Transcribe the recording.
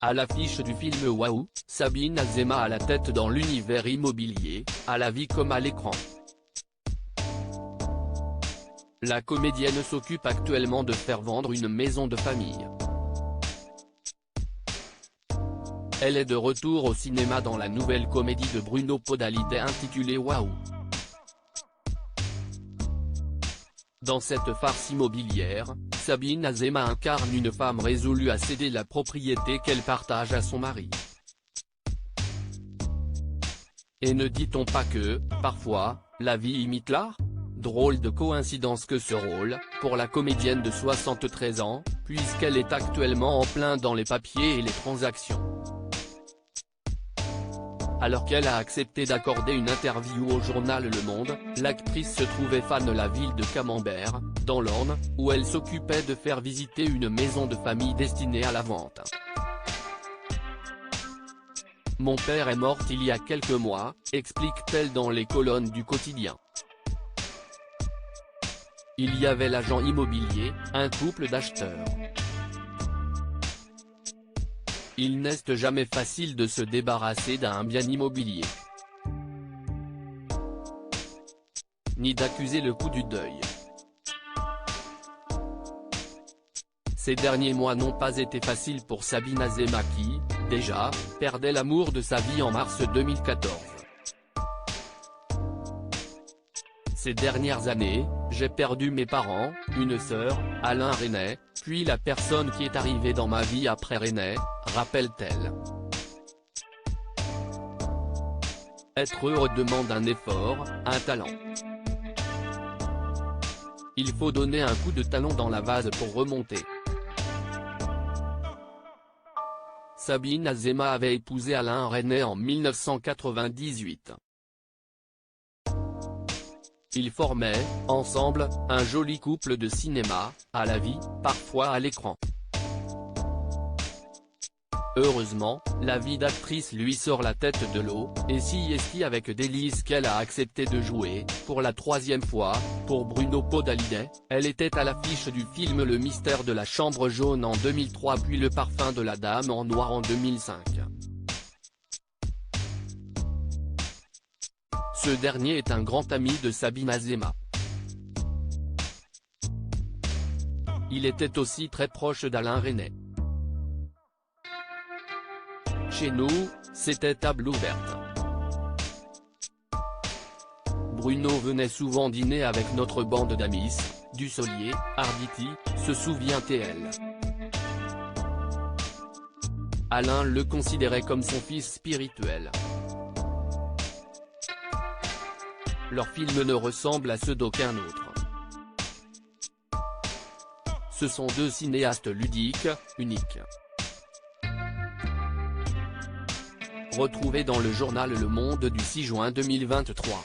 À l'affiche du film Waouh, Sabine Azema a la tête dans l'univers immobilier, à la vie comme à l'écran. La comédienne s'occupe actuellement de faire vendre une maison de famille. Elle est de retour au cinéma dans la nouvelle comédie de Bruno Podalides intitulée Waouh. Dans cette farce immobilière, Sabine Azema incarne une femme résolue à céder la propriété qu'elle partage à son mari. Et ne dit-on pas que, parfois, la vie imite l'art ? Drôle de coïncidence que ce rôle, pour la comédienne de 73 ans, puisqu'elle est actuellement en plein dans les papiers et les transactions. Alors qu'elle a accepté d'accorder une interview au journal Le Monde, l'actrice se trouvait fan de la ville de Camembert, dans l'Orne, où elle s'occupait de faire visiter une maison de famille destinée à la vente. Mon père est mort il y a quelques mois, explique-t-elle dans les colonnes du quotidien. Il y avait l'agent immobilier, un couple d'acheteurs. Il n'est jamais facile de se débarrasser d'un bien immobilier. Ni d'accuser le coup du deuil. Ces derniers mois n'ont pas été faciles pour Sabine Azema qui, déjà, perdait l'amour de sa vie en mars 2014. Ces dernières années, j'ai perdu mes parents, une sœur, Alain Resnais, puis la personne qui est arrivée dans ma vie après Resnais, rappelle-t-elle. Être heureux demande un effort, un talent. Il faut donner un coup de talon dans la vase pour remonter. Sabine Azema avait épousé Alain Resnais en 1998. Ils formaient, ensemble, un joli couple de cinéma, à la vie, parfois à l'écran. Heureusement, la vie d'actrice lui sort la tête de l'eau, et si avec délice qu'elle a accepté de jouer, pour la troisième fois, pour Bruno Podalides, elle était à l'affiche du film Le Mystère de la Chambre jaune en 2003 puis Le Parfum de la Dame en noir en 2005. Ce dernier est un grand ami de Sabine Azema. Il était aussi très proche d'Alain Resnais. Chez nous, c'était table ouverte. Bruno venait souvent dîner avec notre bande d'amis, Dussolier, Arditi, se souvient-elle. Alain le considérait comme son fils spirituel. Leurs films ne ressemblent à ceux d'aucun autre. Ce sont deux cinéastes ludiques, uniques. Retrouvé dans le journal Le Monde du 6 juin 2023.